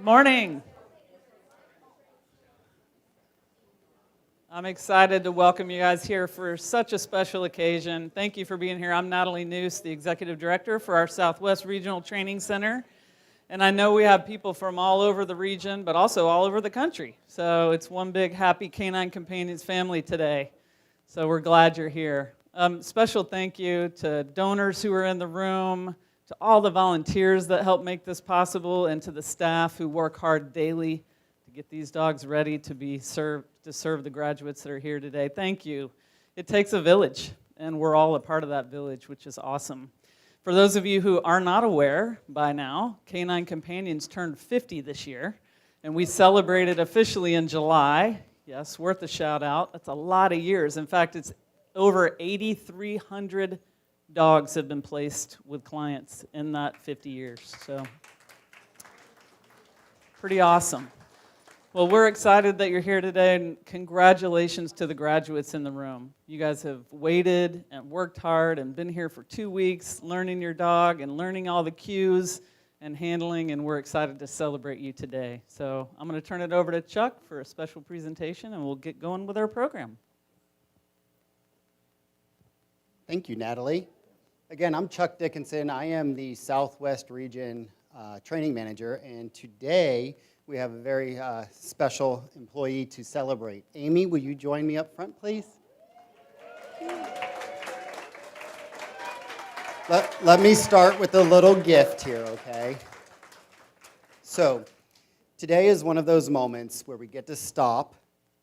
Good morning. I'm excited to welcome you guys here for such a special occasion. Thank you for being here. I'm Natalie Noose, the Executive Director for our Southwest Regional Training Center. And I know we have people from all over the region, but also all over the country. So it's one big happy Canine Companions family today. So we're glad you're here. Special thank you to donors who are in the room, to all the volunteers that help make this possible, and to the staff who work hard daily to get these dogs ready to serve the graduates that are here today. Thank you. It takes a village, and we're all a part of that village, which is awesome. For those of you who are not aware by now, Canine Companions turned 50 this year, and we celebrated officially in July. Yes, worth a shout out. That's a lot of years. In fact, it's over 8,300 dogs have been placed with clients in that 50 years. So, pretty awesome. Well, we're excited that you're here today, and congratulations to the graduates in the room. You guys have waited and worked hard and been here for 2 weeks learning your dog and learning all the cues and handling, and we're excited to celebrate you today. So I'm going to turn it over to Chuck for a special presentation, and we'll get going with our program. Thank you, Natalie. Again, I'm Chuck Dickinson. I am the Southwest Region Training Manager, and today we have a very special employee to celebrate. Amy, will you join me up front, please? Let me start with a little gift here, okay? So, today is one of those moments where we get to stop,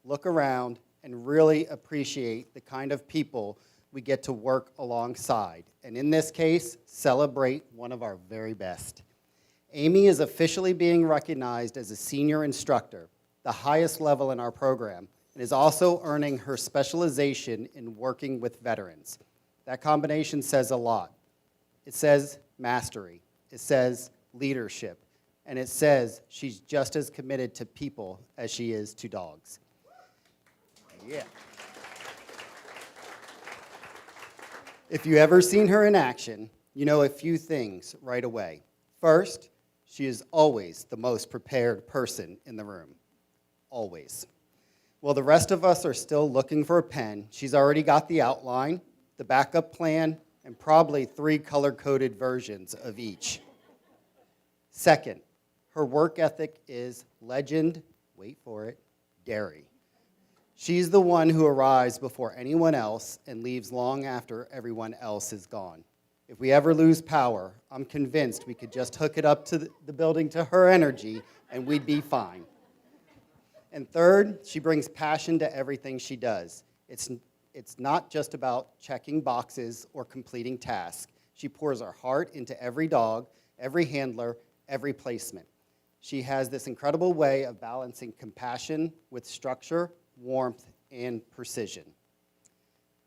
look around, and really appreciate the kind of people we get to work alongside. And in this case, celebrate one of our very best. Amy is officially being recognized as a senior instructor, the highest level in our program, and is also earning her specialization in working with veterans. That combination says a lot. It says mastery, it says leadership, and it says she's just as committed to people as she is to dogs. Yeah. If you've ever seen her in action, you know a few things right away. First, she is always the most prepared person in the room. Always. While the rest of us are still looking for a pen, she's already got the outline, the backup plan, and probably 3 color-coded versions of each. Second, her work ethic is legend, wait for it, dairy. She's the one who arrives before anyone else and leaves long after everyone else is gone. If we ever lose power, I'm convinced we could just hook it up to the building to her energy and we'd be fine. And third, she brings passion to everything she does. It's not just about checking boxes or completing tasks. She pours her heart into every dog, every handler, every placement. She has this incredible way of balancing compassion with structure, warmth, and precision.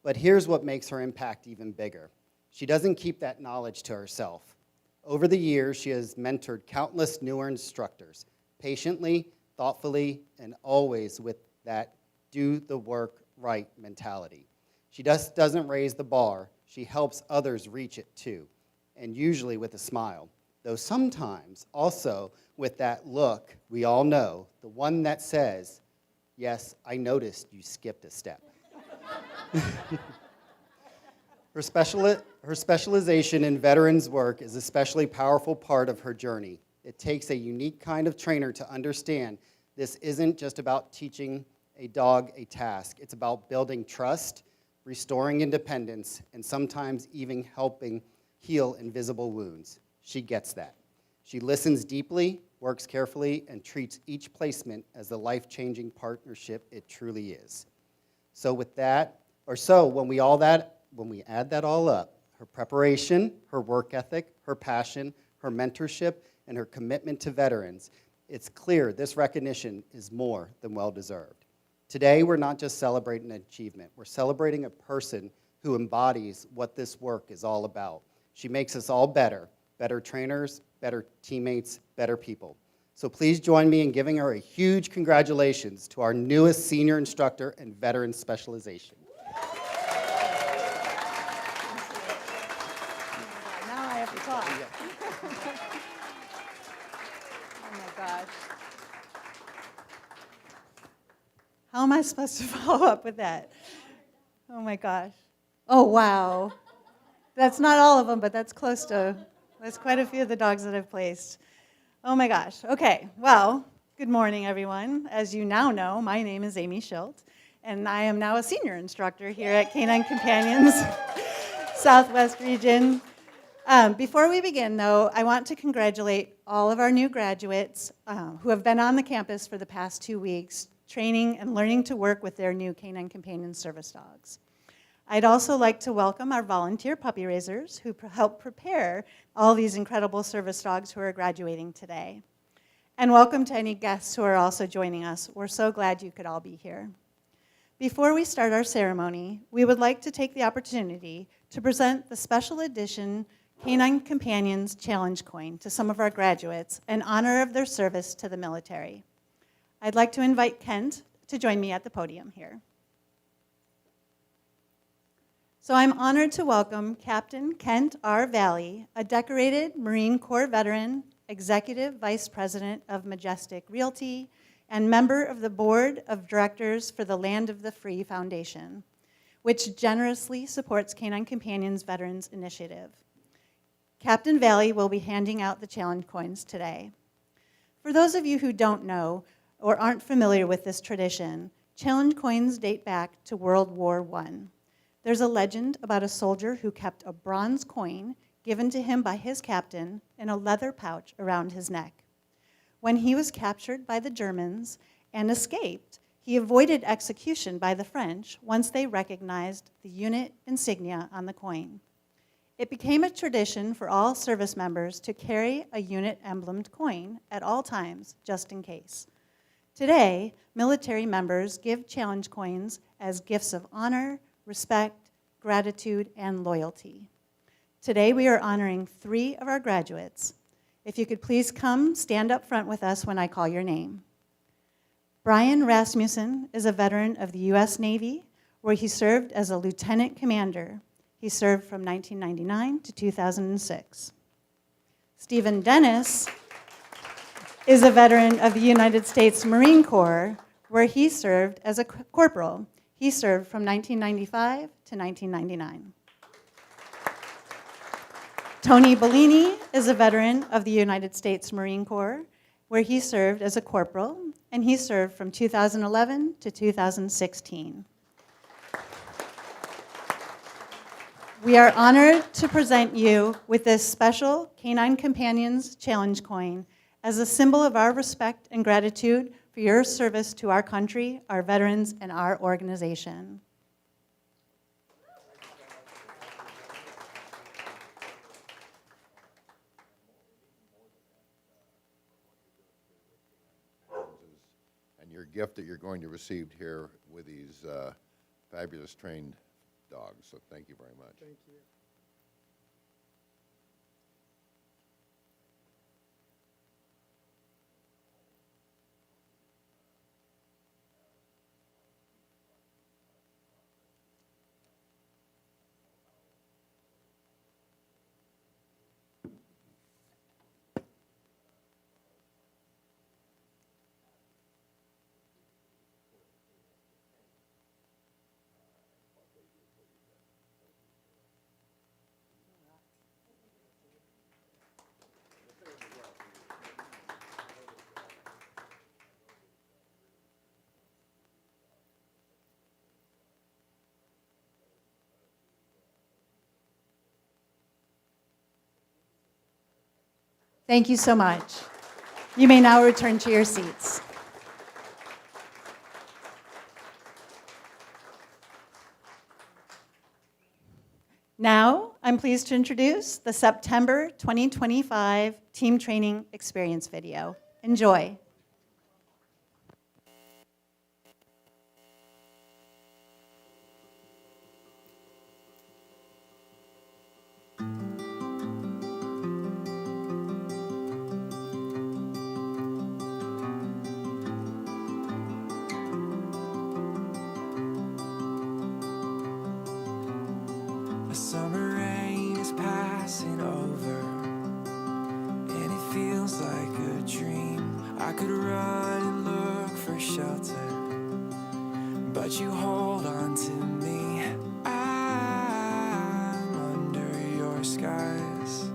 But here's what makes her impact even bigger. She doesn't keep that knowledge to herself. Over the years, she has mentored countless newer instructors, patiently, thoughtfully, and always with that do the work right mentality. She just doesn't raise the bar, she helps others reach it too, and usually with a smile, though sometimes also with that look we all know, the one that says, "Yes, I noticed you skipped a step." Her specialization in veterans work is an especially powerful part of her journey. It takes a unique kind of trainer to understand this isn't just about teaching a dog a task. It's about building trust, restoring independence, and sometimes even helping heal invisible wounds. She gets that. She listens deeply, works carefully, and treats each placement as the life-changing partnership it truly is. So when we add that all up, her preparation, her work ethic, her passion, her mentorship, and her commitment to veterans, it's clear this recognition is more than well-deserved. Today, we're not just celebrating an achievement. We're celebrating a person who embodies what this work is all about. She makes us all better trainers, better teammates, better people. So please join me in giving her a huge congratulations to our newest senior instructor and veteran specialization. Now I have to talk. Oh my gosh. How am I supposed to follow up with that? Oh my gosh. Oh, wow. That's not all of them, but that's quite a few of the dogs that I've placed. Oh my gosh. Okay, well, good morning, everyone. As you now know, my name is Amy Schilt, and I am now a senior instructor here at Canine Companions, Southwest Region. Before we begin, though, I want to congratulate all of our new graduates who have been on the campus for the past 2 weeks, training and learning to work with their new Canine Companions service dogs. I'd also like to welcome our volunteer puppy raisers who help prepare all these incredible service dogs who are graduating today. And welcome to any guests who are also joining us. We're so glad you could all be here. Before we start our ceremony, we would like to take the opportunity to present the special edition Canine Companions Challenge Coin to some of our graduates in honor of their service to the military. I'd like to invite Kent to join me at the podium here. So I'm honored to welcome Captain Kent R. Valley, a decorated Marine Corps veteran, Executive Vice President of Majestic Realty, and member of the Board of Directors for the Land of the Free Foundation, which generously supports Canine Companions Veterans Initiative. Captain Valley will be handing out the challenge coins today. For those of you who don't know or aren't familiar with this tradition, challenge coins date back to World War I. There's a legend about a soldier who kept a bronze coin given to him by his captain in a leather pouch around his neck. When he was captured by the Germans and escaped, he avoided execution by the French once they recognized the unit insignia on the coin. It became a tradition for all service members to carry a unit-emblemed coin at all times, just in case. Today, military members give challenge coins as gifts of honor, respect, gratitude, and loyalty. Today, we are honoring 3 of our graduates. If you could please come stand up front with us when I call your name. Brian Rasmussen is a veteran of the U.S. Navy, where he served as a lieutenant commander. He served from 1999 to 2006. Stephen Dennis is a veteran of the United States Marine Corps, where he served as a corporal. He served from 1995 to 1999. Tony Bellini is a veteran of the United States Marine Corps, where he served as a corporal, and he served from 2011 to 2016. We are honored to present you with this special Canine Companions Challenge Coin as a symbol of our respect and gratitude for your service to our country, our veterans, and our organization. And your gift that you're going to receive here with these fabulous trained dogs. So thank you very much. Thank you. Thank you so much. You may now return to your seats. Now, I'm pleased to introduce the September 2025 Team Training Experience video. Enjoy. A summer rain is passing over, and it feels like a dream. I could run and look for shelter but you hold on to me. I'm under your skies.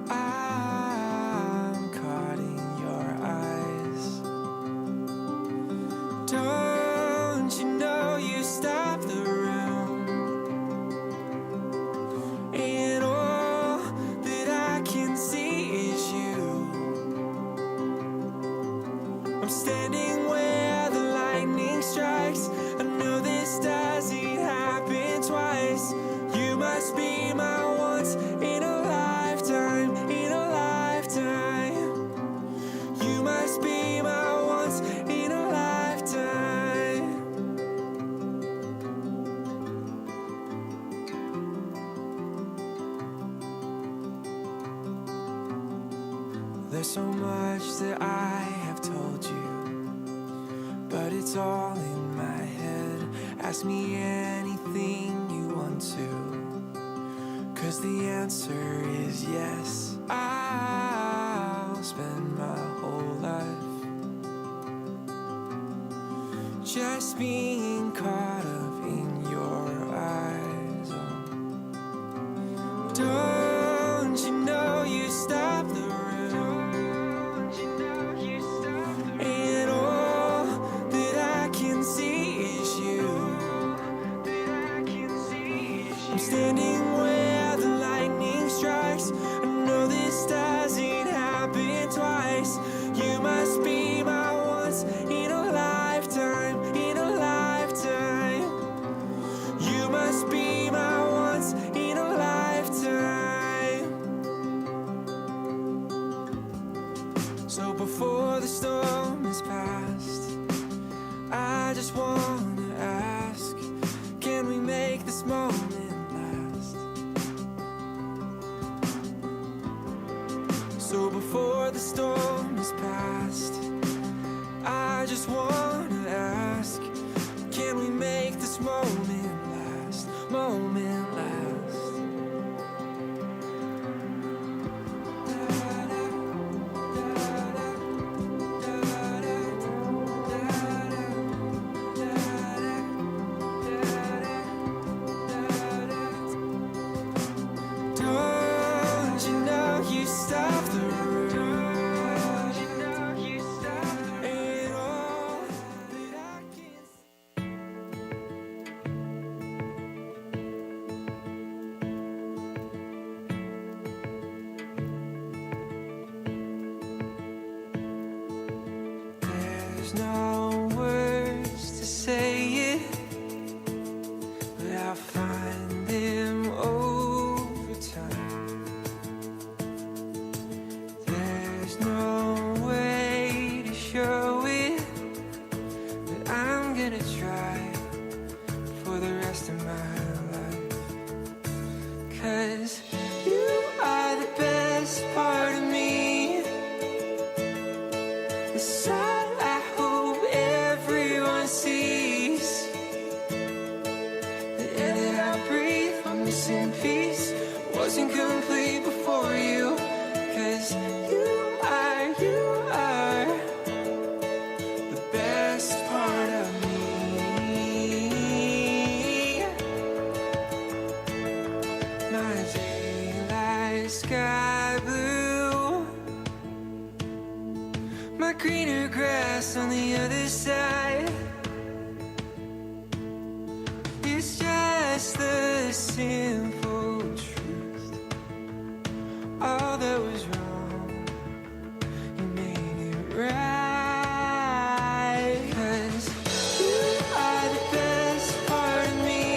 I'm caught in your eyes. Don't you know you stop the room? And all that I can see is you. I'm standing where the lightning strikes. I know this doesn't happen twice. You must be my once in a lifetime, in a lifetime. You must be my once in a lifetime. There's so much that I have told you, but it's all in my head. Ask me anything you want to, 'cause the answer is yes. I'll spend my whole life just being caught up in your eyes. Oh. Don't you know you stop the room? And all that I can see is you. I'm standing where the lightning strikes. I know this doesn't happen twice. You must be my once in a lifetime, in a lifetime. You must be my once in a lifetime. So before the storm is past, I just wanna ask, can we make this moment last? So before the storm is past, I just wanna ask, can we make this moment last? Moment last. Don't you know you stop the room? And all that I can see. There's no words to say it, but I'll find them over time. There's no way to show it, but I'm gonna try for the rest of my life. 'Cause you are the best part of me. The side I hope everyone sees. The air that I breathe, I'm missing peace. Wasn't complete before you. 'Cause you are the best part of me. My daylight sky blue, my greener grass on the other side. It's just the simple truth. All that was wrong, you made it right. 'Cause you are the best part of me.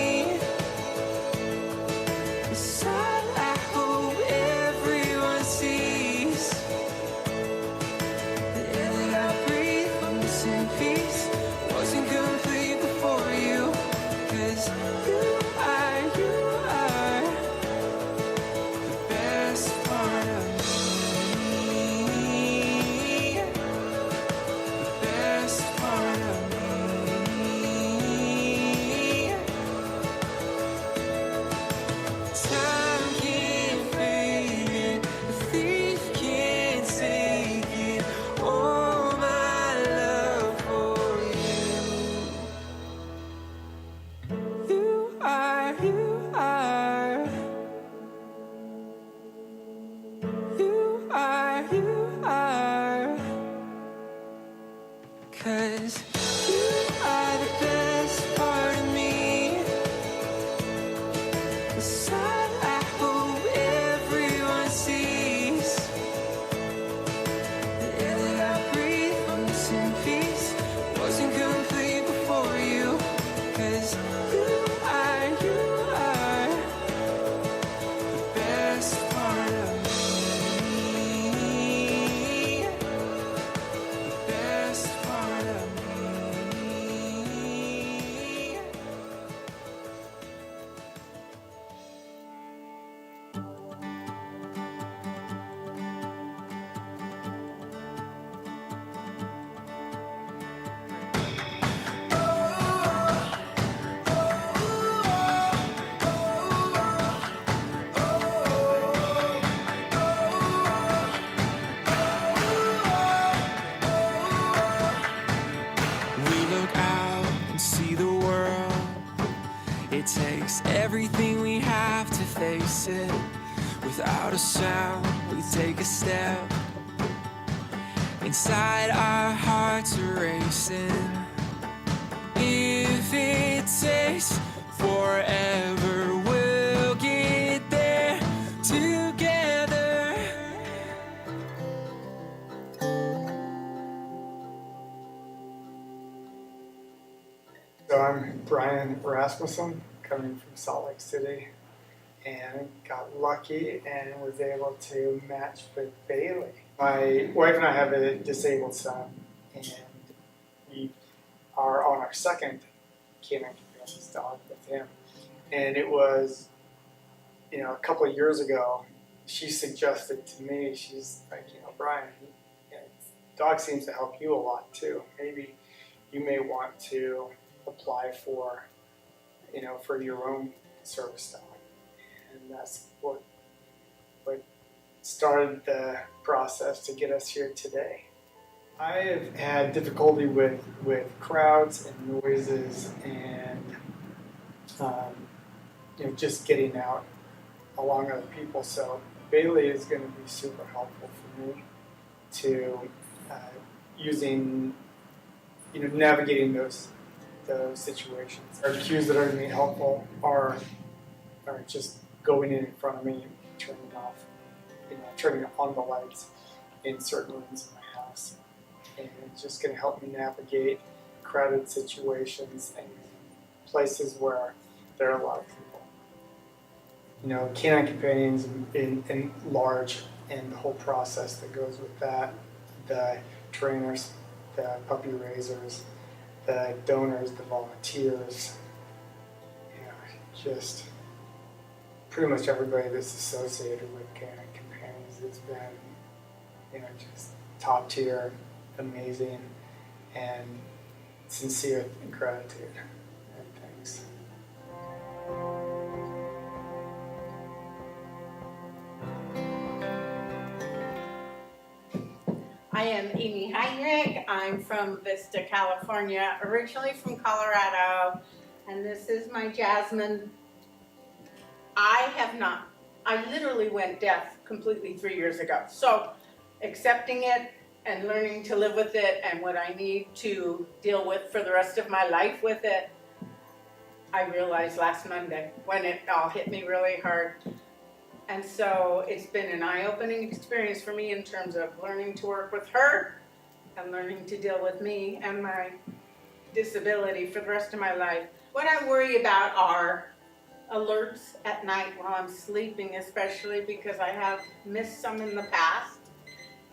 The side I hope everyone sees. The air that I breathe, I'm missing peace. Wasn't complete before you. 'Cause you are 'cause you are the best part of me. The side I hope everyone sees. The air that I breathe, I'm missing peace. Wasn't complete before you, 'cause you are the best part of me. The best part of me. We look out and see the world. It takes everything we have to face it. Without a sound, we take a step. Inside our hearts are racing. If it takes forever, we'll get there together. So I'm Brian Rasmussen, coming from Salt Lake City, and got lucky and was able to match with Bailey. My wife and I have a disabled son, and we are on our second Canine Companions dog with him. And it was, a couple of years ago, she suggested to me, she's like, Brian, dog seems to help you a lot too. Maybe you may want to apply for, for your own service dog. And that's what started the process to get us here today. I have had difficulty with crowds and noises and, just getting out along other people. So Bailey is going to be super helpful for me to using, navigating those situations. Our cues that are going to be helpful are just going in front of me, turning off, turning on the lights in certain rooms of my house. And it's just going to help me navigate crowded situations and places where there are a lot of people. Canine Companions in large, and the whole process that goes with that, the trainers, the puppy raisers, the donors, the volunteers, just pretty much everybody that's associated with Canine Companions has been, just top tier, amazing, and sincere gratitude and thanks. I am Amy Heinrich. I'm from Vista, California, originally from Colorado, and this is my Jasmine. I literally went deaf completely 3 years ago. So accepting it and learning to live with it and what I need to deal with for the rest of my life with it, I realized last Monday when it all hit me really hard. And so it's been an eye-opening experience for me in terms of learning to work with her and learning to deal with me and my disability for the rest of my life. What I worry about are alerts at night while I'm sleeping, especially because I have missed some in the past.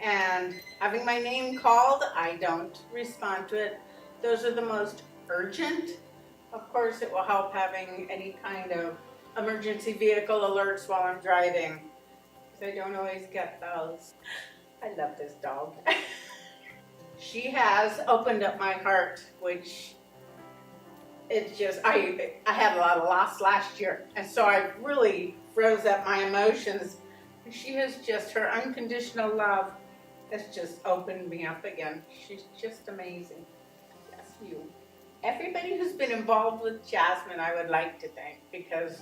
And having my name called, I don't respond to it. Those are the most urgent. Of course, it will help having any kind of emergency vehicle alerts while I'm driving, because I don't always get those. I love this dog. She has opened up my heart, which it's just, I had a lot of loss last year, and so I really froze up my emotions. And she has just, her unconditional love has just opened me up again. She's just amazing. Yes, you. Everybody who's been involved with Jasmine, I would like to thank, because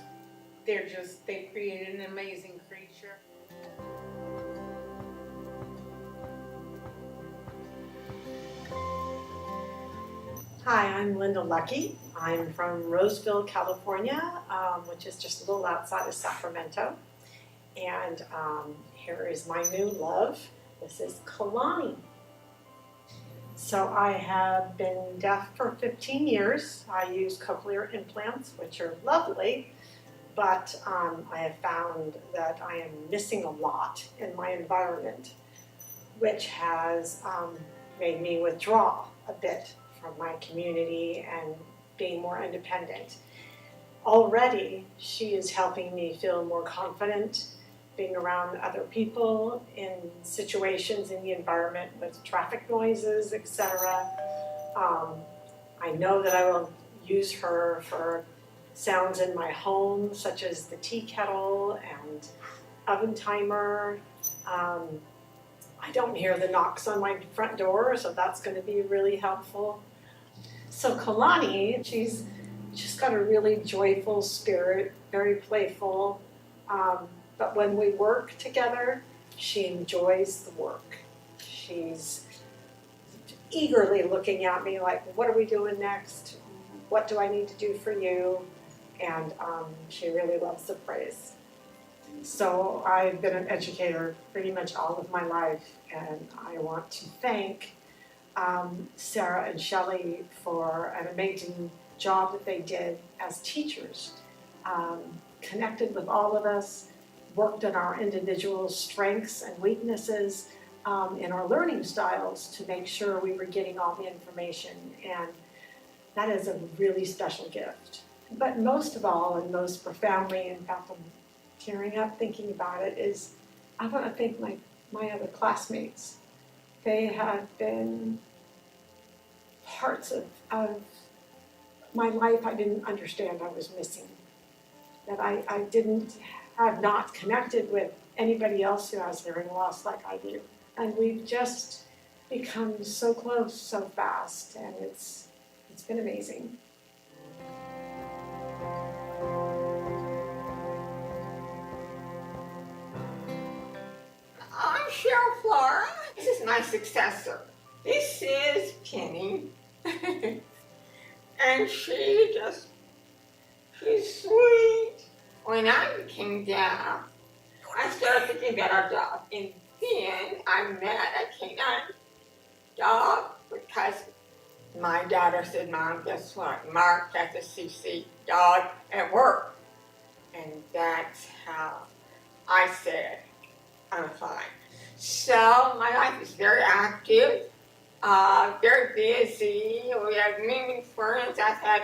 they created an amazing creature. Hi, I'm Linda Lucky. I'm from Roseville, California, which is just a little outside of Sacramento. And here is my new love. This is Kalani. So I have been deaf for 15 years. I use cochlear implants, which are lovely, but I have found that I am missing a lot in my environment, which has made me withdraw a bit from my community and being more independent. Already, she is helping me feel more confident being around other people in situations in the environment with traffic noises, etc. I know that I will use her for sounds in my home, such as the tea kettle and oven timer. I don't hear the knocks on my front door, so that's going to be really helpful. So Kalani, she's got a really joyful spirit, very playful. But when we work together, she enjoys the work. She's eagerly looking at me like, what are we doing next? What do I need to do for you? And she really loves the praise. So I've been an educator pretty much all of my life, and I want to thank Sarah and Shelley for an amazing job that they did as teachers. Connected with all of us, worked on our individual strengths and weaknesses in our learning styles to make sure we were getting all the information, and that is a really special gift. But most of all, and most profoundly, in fact, I'm tearing up thinking about it, is I want to thank my other classmates. They have been parts of my life I didn't understand I was missing, that I have not connected with anybody else who has hearing loss like I do. And we've just become so close so fast, and it's been amazing. I'm Cheryl Flora. This is my successor. This is Penny. And she's sweet. When I became deaf, I started thinking about our dog. And then I met a canine dog because my daughter said, Mom, guess what? Mark has a CC dog at work. And that's how I said, I'm fine. So my life is very active, very busy. We have many friends. I've had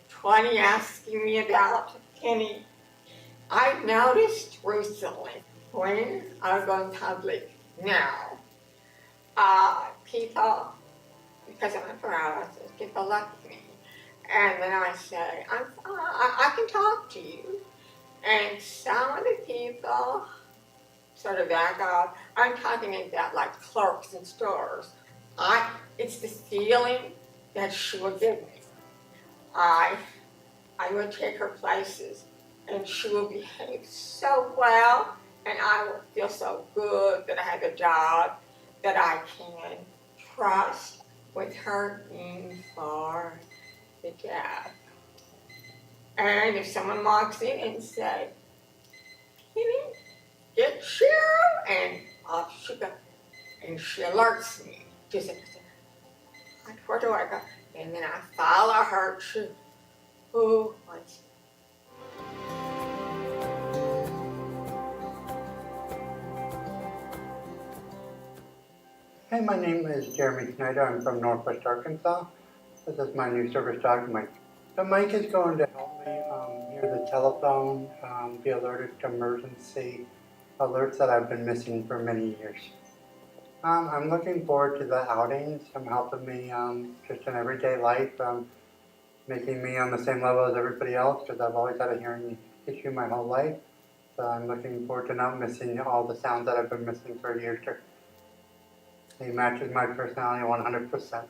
20 asking me about Penny. I've noticed recently when I go in public now, people, because I'm a paralysis, people look at me. And then I say, I can talk to you. And some of the people sort of back off. I'm talking about like clerks in stores. It's the feeling that she will give me. I will take her places, and she will behave so well, and I will feel so good that I have a job that I can trust with her being for the deaf. And if someone walks in and says, Penny, get Cheryl, and off she goes. And she alerts me. She says, where do I go? And then I follow her to who wants me. Hey, my name is Jeremy Snyder. I'm from Northwest Arkansas. This is my new service dog, Mike. So Mike is going to help me hear the telephone, be alerted to emergency alerts that I've been missing for many years. I'm looking forward to the outings. Helping me just in everyday life, making me on the same level as everybody else, because I've always had a hearing issue my whole life. So I'm looking forward to not missing all the sounds that I've been missing for years. He matches my personality 100%.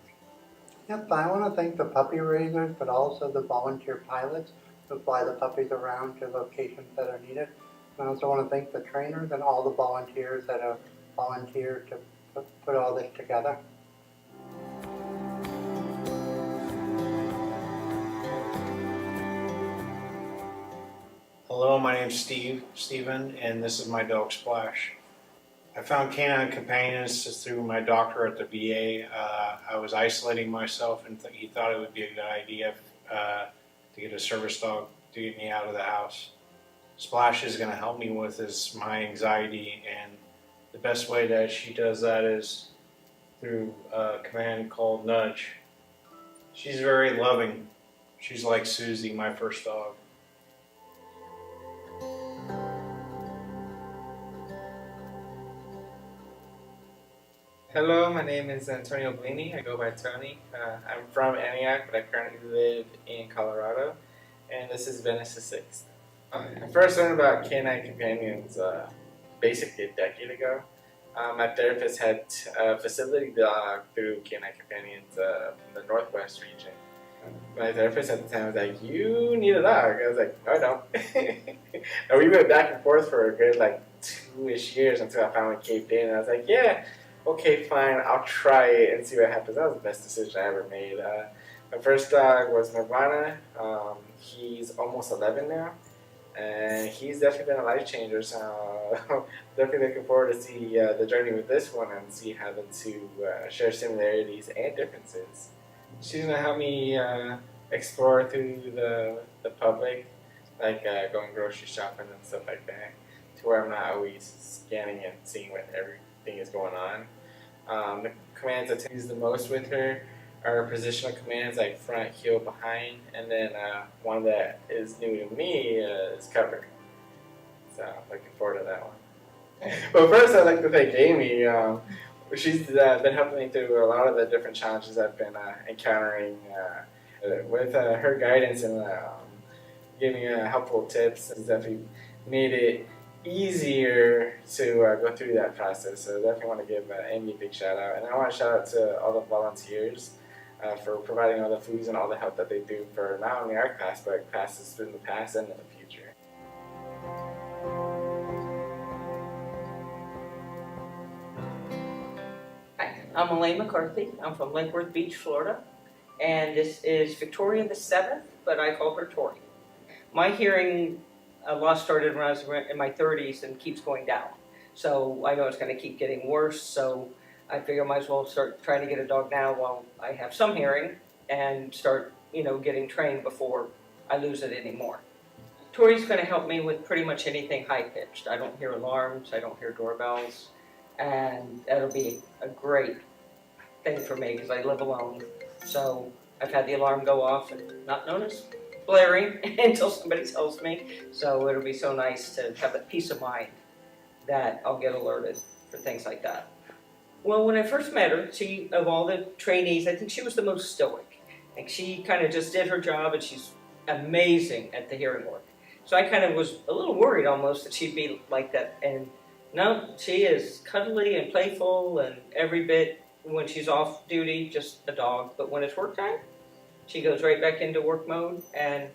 Yep, I want to thank the puppy raisers, but also the volunteer pilots who fly the puppies around to locations that are needed. I also want to thank the trainers and all the volunteers that have volunteered to put all this together. my name's Steven, and this is my dog Splash. I found Canine Companions just through my doctor at the VA. I was isolating myself, and he thought it would be a good idea to get a service dog to get me out of the house. Splash is going to help me with my anxiety, and the best way that she does that is through a command called Nudge. She's very loving. She's like Susie, my first dog. Hello, my name is Antonio Bellini. I go by Tony. I'm from Antioch, but I currently live in Colorado, and this is Venice the 6th. I first learned about Canine Companions basically a decade ago. My therapist had a facility dog through Canine Companions from the Northwest region. My therapist at the time was like, "You need a dog." I was like, "No, I don't." And we went back and forth for a good 2-ish years until I finally caved in. And I was like, "Yeah, okay, fine, I'll try it and see what happens." That was the best decision I ever made. My first dog was Nirvana. He's almost 11 now, and he's definitely been a life changer. So definitely looking forward to see the journey with this one and see how the two share similarities and differences. She's gonna help me explore through the public, like going grocery shopping and stuff like that, to where I'm not always scanning and seeing what everything is going on. The commands I use the most with her are positional commands like front, heel, behind, and then one that is new to me is cover. So looking forward to that one. But first I'd like to thank Amy. She's been helping me through a lot of the different challenges I've been encountering with her guidance and giving helpful tips. It's definitely made it easier to go through that process. So definitely want to give Amy a big shout out. And I want to shout out to all the volunteers for providing all the foods and all the help that they do for not only our class, but classes in the past and in the future. Hi, I'm Elaine McCarthy. I'm from Lake Worth Beach, Florida. And this is Victoria the 7th, but I call her Tori. My hearing loss started when I was in my 30s and keeps going down. So I know it's going to keep getting worse, so I figure I might as well start trying to get a dog now while I have some hearing and start, getting trained before I lose it anymore. Tori's going to help me with pretty much anything high-pitched. I don't hear alarms, I don't hear doorbells, and that'll be a great thing for me because I live alone. So I've had the alarm go off and not notice blaring until somebody tells me. So it'll be so nice to have that peace of mind that I'll get alerted for things like that. Well, when I first met her, of all the trainees, I think she was the most stoic. Like she kind of just did her job, and she's amazing at the hearing work. So I kind of was a little worried almost that she'd be like that. And no, she is cuddly and playful and every bit when she's off duty, just a dog. But when it's work time, she goes right back into work mode and,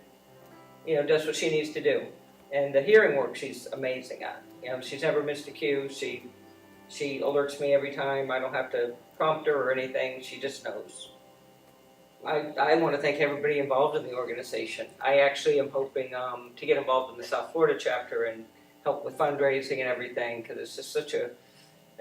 does what she needs to do. And the hearing work, she's amazing at. She's never missed a cue. She alerts me every time. I don't have to prompt her or anything. She just knows. I want to thank everybody involved in the organization. I actually am hoping to get involved in the South Florida chapter and help with fundraising and everything because it's just such a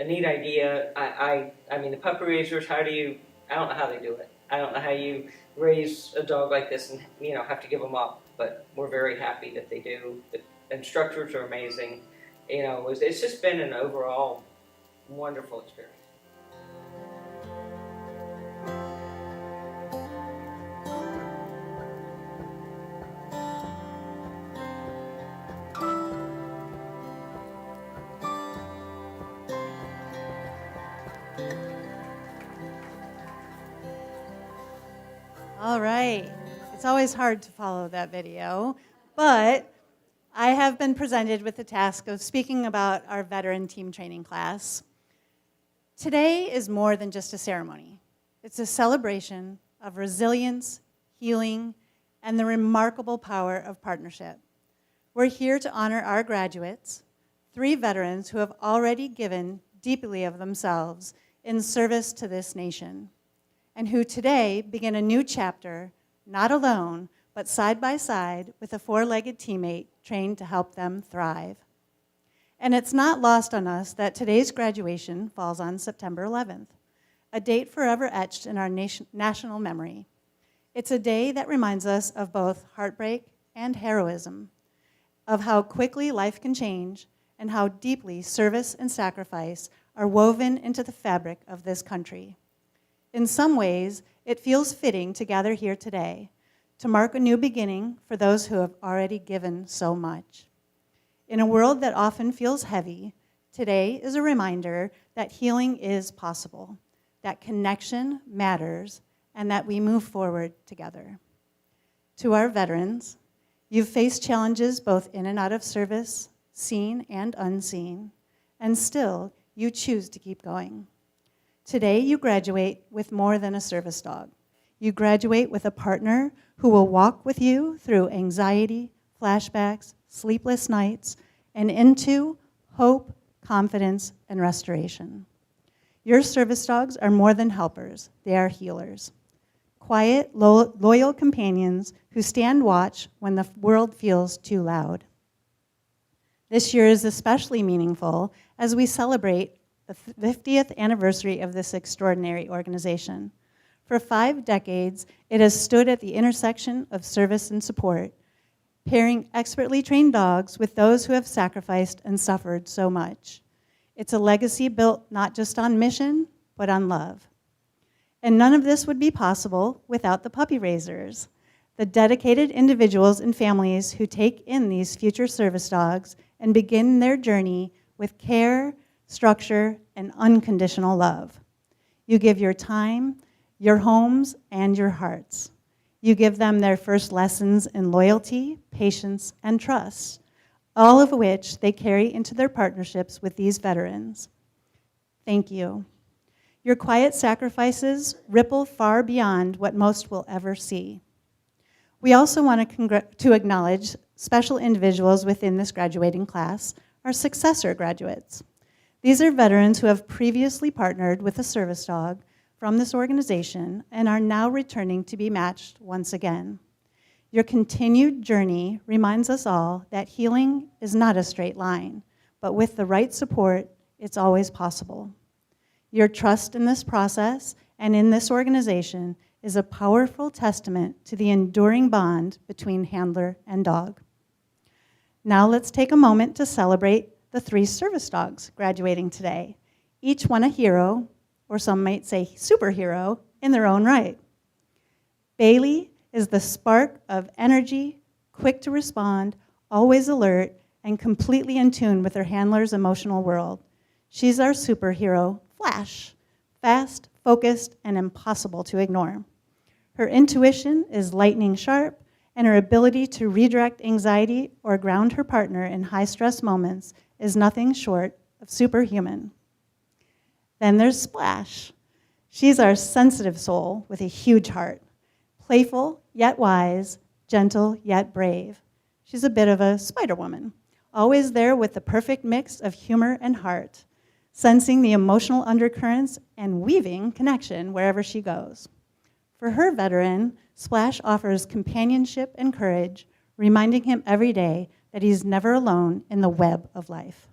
neat idea. I mean, the puppy raisers, I don't know how they do it. I don't know how you raise a dog like this and, have to give them up. But we're very happy that they do. The instructors are amazing. It's just been an overall wonderful experience. All right. It's always hard to follow that video, but I have been presented with the task of speaking about our veteran team training class. Today is more than just a ceremony. It's a celebration of resilience, healing, and the remarkable power of partnership. We're here to honor our graduates, 3 veterans who have already given deeply of themselves in service to this nation, and who today begin a new chapter, not alone, but side by side with a 4-legged teammate trained to help them thrive. And it's not lost on us that today's graduation falls on September 11th, a date forever etched in our national memory. It's a day that reminds us of both heartbreak and heroism, of how quickly life can change and how deeply service and sacrifice are woven into the fabric of this country. In some ways, it feels fitting to gather here today to mark a new beginning for those who have already given so much. In a world that often feels heavy, today is a reminder that healing is possible, that connection matters, and that we move forward together. To our veterans, you've faced challenges both in and out of service, seen and unseen, and still you choose to keep going. Today you graduate with more than a service dog. You graduate with a partner who will walk with you through anxiety, flashbacks, sleepless nights, and into hope, confidence, and restoration. Your service dogs are more than helpers, they are healers. Quiet, loyal companions who stand watch when the world feels too loud. This year is especially meaningful as we celebrate the 50th anniversary of this extraordinary organization. For 5 decades, it has stood at the intersection of service and support, pairing expertly trained dogs with those who have sacrificed and suffered so much. It's a legacy built not just on mission, but on love. And none of this would be possible without the puppy raisers, the dedicated individuals and families who take in these future service dogs and begin their journey with care, structure, and unconditional love. You give your time, your homes, and your hearts. You give them their first lessons in loyalty, patience, and trust, all of which they carry into their partnerships with these veterans. Thank you. Your quiet sacrifices ripple far beyond what most will ever see. We also want to acknowledge special individuals within this graduating class, our successor graduates. These are veterans who have previously partnered with a service dog from this organization and are now returning to be matched once again. Your continued journey reminds us all that healing is not a straight line, but with the right support, it's always possible. Your trust in this process and in this organization is a powerful testament to the enduring bond between handler and dog. Now let's take a moment to celebrate the 3 service dogs graduating today, each one a hero, or some might say superhero, in their own right. Bailey is the spark of energy, quick to respond, always alert, and completely in tune with her handler's emotional world. She's our superhero, Flash, fast, focused, and impossible to ignore. Her intuition is lightning sharp, and her ability to redirect anxiety or ground her partner in high-stress moments is nothing short of superhuman. Then there's Splash. She's our sensitive soul with a huge heart, playful yet wise, gentle yet brave. She's a bit of a Spider-Woman, always there with the perfect mix of humor and heart, sensing the emotional undercurrents and weaving connection wherever she goes. For her veteran, Splash offers companionship and courage, reminding him every day that he's never alone in the web of life.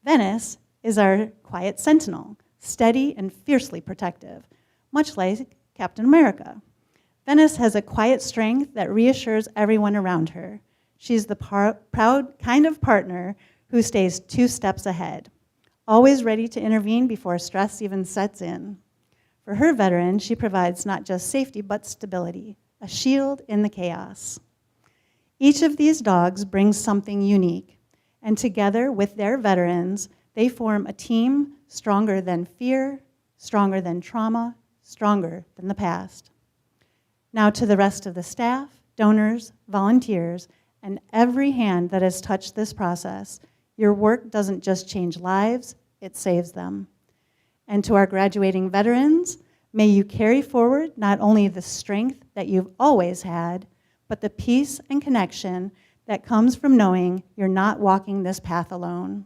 Venice is our quiet sentinel, steady and fiercely protective, much like Captain America. Venice has a quiet strength that reassures everyone around her. She's the proud kind of partner who stays 2 steps ahead, always ready to intervene before stress even sets in. For her veteran, she provides not just safety, but stability, a shield in the chaos. Each of these dogs brings something unique, and together with their veterans, they form a team stronger than fear, stronger than trauma, stronger than the past. Now to the rest of the staff, donors, volunteers, and every hand that has touched this process, your work doesn't just change lives, it saves them. And to our graduating veterans, may you carry forward not only the strength that you've always had, but the peace and connection that comes from knowing you're not walking this path alone.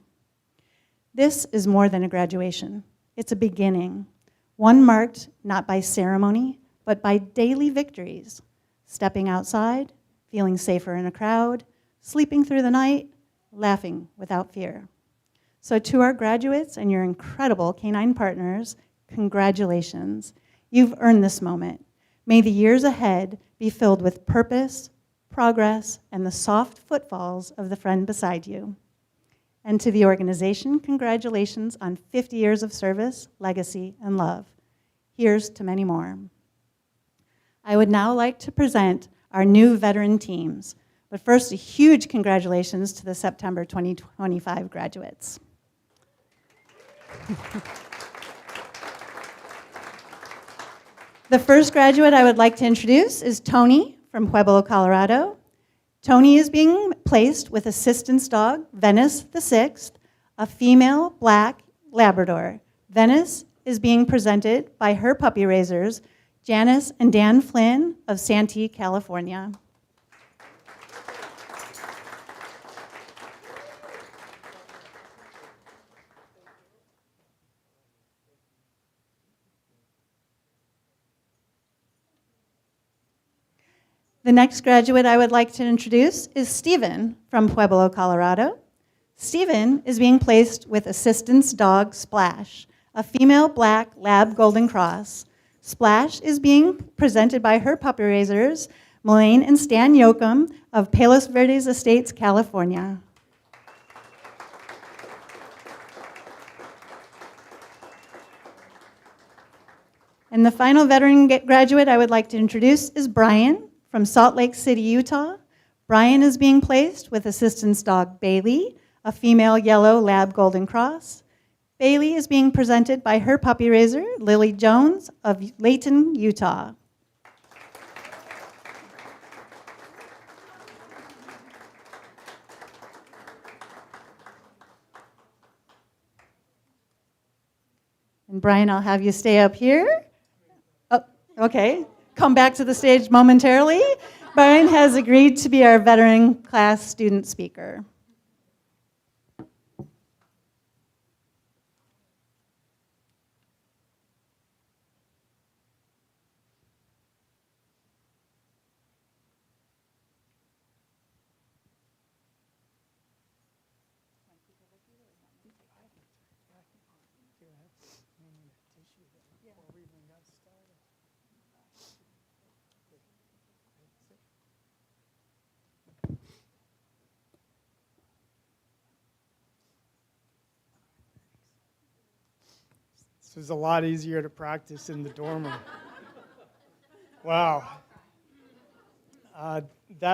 This is more than a graduation. It's a beginning, one marked not by ceremony, but by daily victories, stepping outside, feeling safer in a crowd, sleeping through the night, laughing without fear. So to our graduates and your incredible canine partners, congratulations. You've earned this moment. May the years ahead be filled with purpose, progress, and the soft footfalls of the friend beside you. And to the organization, congratulations on 50 years of service, legacy, and love. Here's to many more. I would now like to present our new veteran teams. But first, a huge congratulations to the September 2025 graduates. The first graduate I would like to introduce is Tony from Pueblo, Colorado. Tony is being placed with assistance dog Venice the Sixth, a female black Labrador. Venice is being presented by her puppy raisers, Janice and Dan Flynn of Santee, California. The next graduate I would like to introduce is Stephen from Pueblo, Colorado. Stephen is being placed with assistance dog Splash, a female black Lab Golden Cross. Splash is being presented by her puppy raisers, Melaine and Stan Yoakum of Palos Verdes Estates, California. And the final veteran graduate I would like to introduce is Brian from Salt Lake City, Utah. Brian is being placed with assistance dog Bailey, a female yellow Lab Golden Cross. Bailey is being presented by her puppy raiser, Lily Jones of Layton, Utah. And Brian, I'll have you stay up here. Oh, okay. Come back to the stage momentarily. Brian has agreed to be our veteran class student speaker. This was a lot easier to practice in the dorm room. Wow. That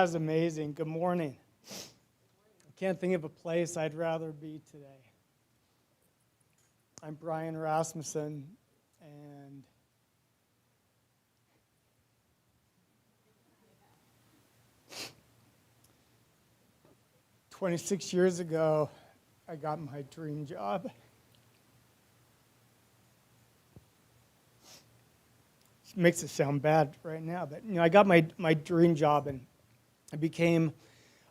was amazing. Good morning. I can't think of a place I'd rather be today. I'm Brian Rasmussen, and "26 years ago, I got my dream job. It makes it sound bad right now, but I got my dream job, and I became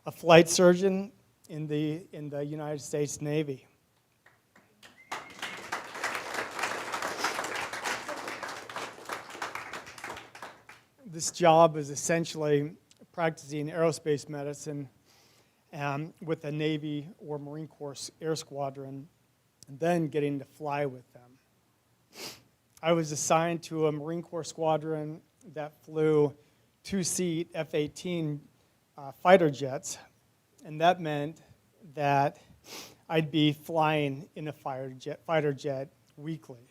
a flight surgeon in the United States Navy. This job is essentially practicing aerospace medicine with a Navy or Marine Corps Air Squadron, and then getting to fly with them. I was assigned to a Marine Corps squadron that flew two-seat F-18 fighter jets, and that meant that I'd be flying in a fighter jet weekly.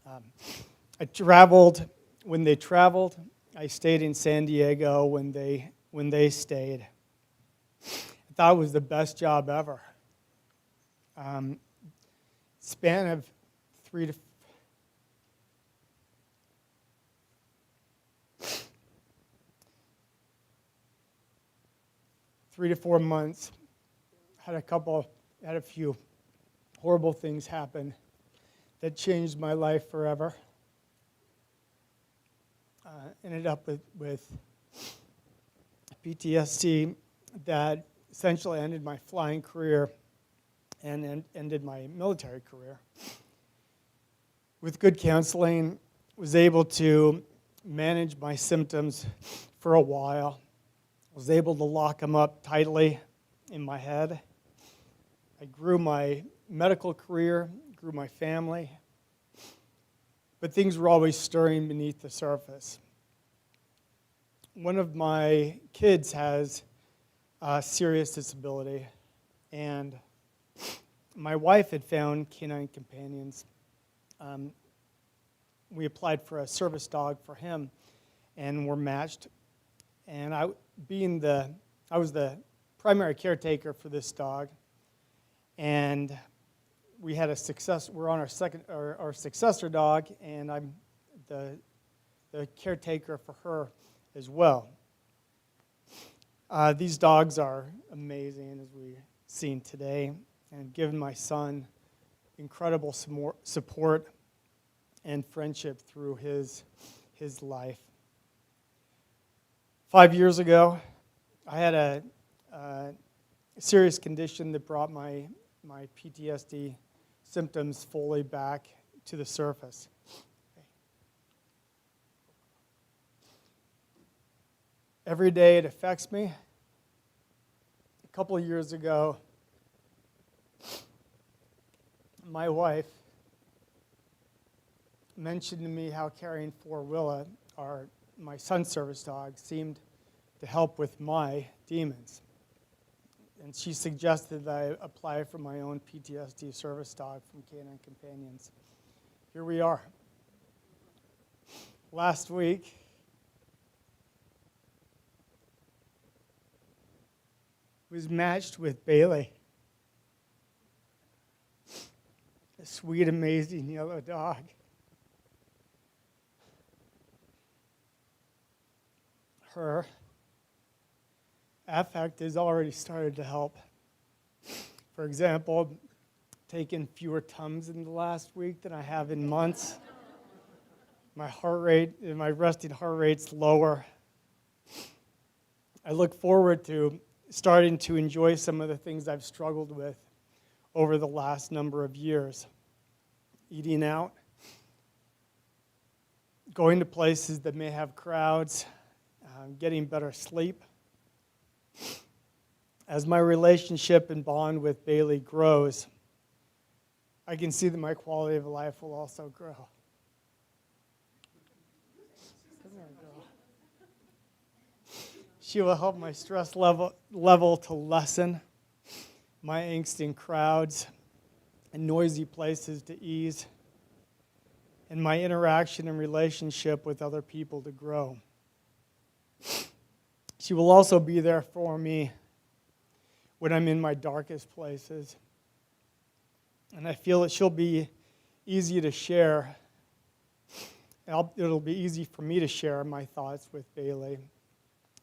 I traveled when they traveled. I stayed in San Diego when they stayed. I thought it was the best job ever. Span of 3 to 4 months, had a few horrible things happen that changed my life forever. Ended up with PTSD that essentially ended my flying career and ended my military career. With good counseling, was able to manage my symptoms for a while. was able to lock him up tightly in my head. I grew my medical career, grew my family, but things were always stirring beneath the surface. One of my kids has a serious disability, and my wife had found Canine Companions. We applied for a service dog for him, and were matched. And I was the primary caretaker for this dog, and we had a success. We're on our successor dog, and I'm the caretaker for her as well. These dogs are amazing, as we've seen today, and given my son incredible support and friendship through his life. 5 years ago, I had a serious condition that brought my PTSD symptoms fully back to the surface. Every day it affects me. A couple of years ago, my wife mentioned to me how caring for Willa, my son's service dog, seemed to help with my demons. And she suggested that I apply for my own PTSD service dog from Canine Companions. Here we are. Last week, was matched with Bailey, a sweet, amazing yellow dog. Her affect has already started to help. For example, taken fewer Tums in the last week than I have in months. My resting heart rate's lower. I look forward to starting to enjoy some of the things I've struggled with over the last number of years. Eating out, going to places that may have crowds, getting better sleep. As my relationship and bond with Bailey grows, I can see that my quality of life will also grow. She will help my stress level to lessen, my angst in crowds and noisy places to ease, and my interaction and relationship with other people to grow. She will also be there for me when I'm in my darkest places. And I feel that she'll be easy to share. It'll be easy for me to share my thoughts with Bailey.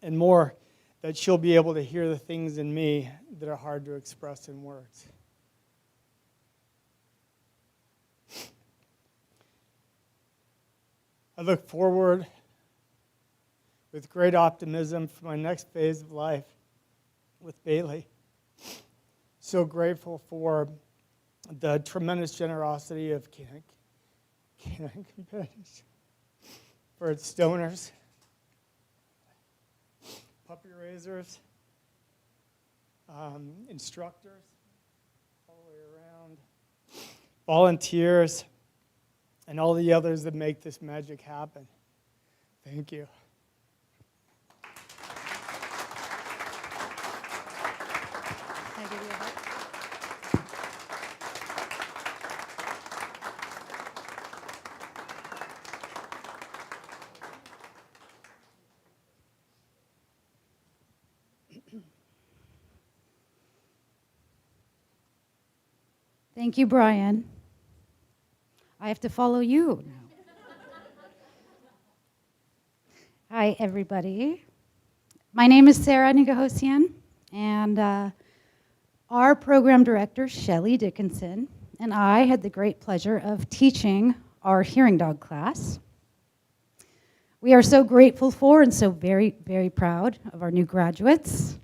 And more, that she'll be able to hear the things in me that are hard to express in words. I look forward with great optimism for my next phase of life with Bailey. So grateful for the tremendous generosity of Canine Companions, for its donors, puppy raisers, instructors all the way around, volunteers, and all the others that make this magic happen. Thank you. Can I give you a hug? Thank you, Brian. I have to follow you now. Hi, everybody. My name is Sarah Nigahosian, and our program director, Shelley Dickinson, and I had the great pleasure of teaching our hearing dog class. We are so grateful for and so very, very proud of our new graduates,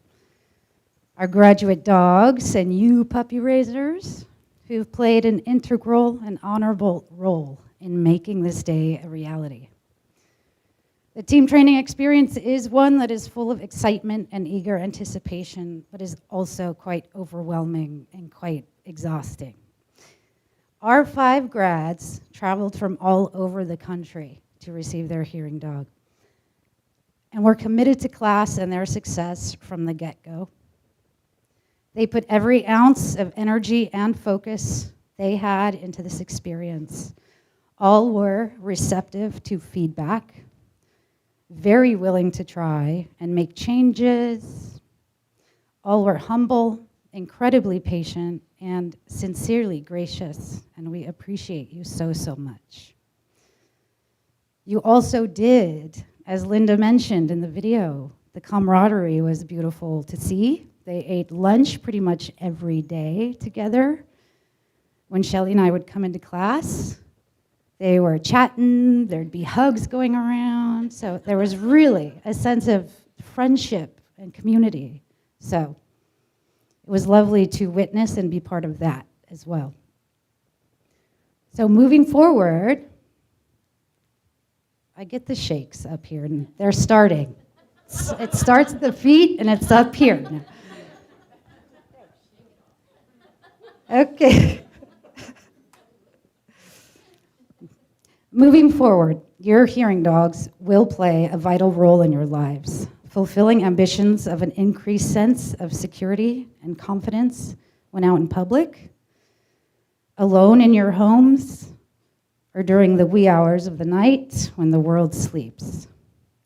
our graduate dogs, and you puppy raisers who've played an integral and honorable role in making this day a reality. The team training experience is one that is full of excitement and eager anticipation, but is also quite overwhelming and quite exhausting. Our 5 grads traveled from all over the country to receive their hearing dog. And we're committed to class and their success from the get-go. They put every ounce of energy and focus they had into this experience. All were receptive to feedback, very willing to try and make changes. All were humble, incredibly patient, and sincerely gracious, and we appreciate you so, so much. You also did, as Linda mentioned in the video, the camaraderie was beautiful to see. They ate lunch pretty much every day together. When Shelley and I would come into class, they were chatting, there'd be hugs going around. So there was really a sense of friendship and community. So it was lovely to witness and be part of that as well. So moving forward, I get the shakes up here, and they're starting. It starts at the feet, and it's up here now. Okay. Moving forward, your hearing dogs will play a vital role in your lives, fulfilling ambitions of an increased sense of security and confidence when out in public, alone in your homes, or during the wee hours of the night when the world sleeps.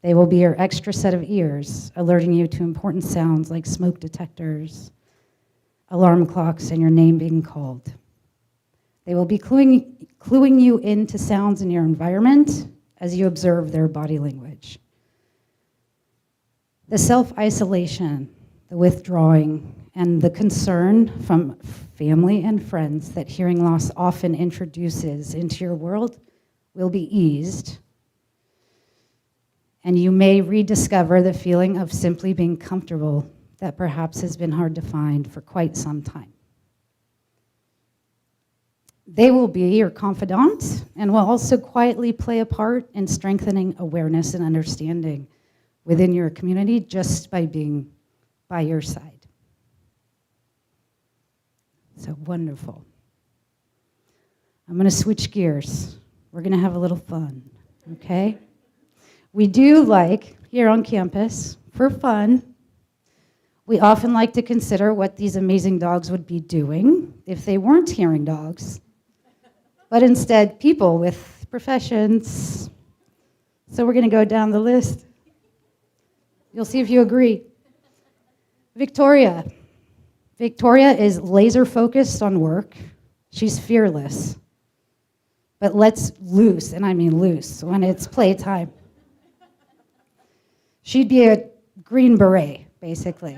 They will be your extra set of ears, alerting you to important sounds like smoke detectors, alarm clocks, and your name being called. They will be cluing you into sounds in your environment as you observe their body language. The self-isolation, the withdrawing, and the concern from family and friends that hearing loss often introduces into your world will be eased, and you may rediscover the feeling of simply being comfortable that perhaps has been hard to find for quite some time. They will be your confidant and will also quietly play a part in strengthening awareness and understanding within your community just by being by your side. So wonderful. I'm going to switch gears. We're going to have a little fun, okay? We do like, here on campus, for fun, we often like to consider what these amazing dogs would be doing if they weren't hearing dogs, but instead people with professions. So we're going to go down the list. You'll see if you agree. Victoria. Victoria is laser focused on work. She's fearless, but lets loose, and I mean loose, when it's playtime. She'd be a Green Beret, basically.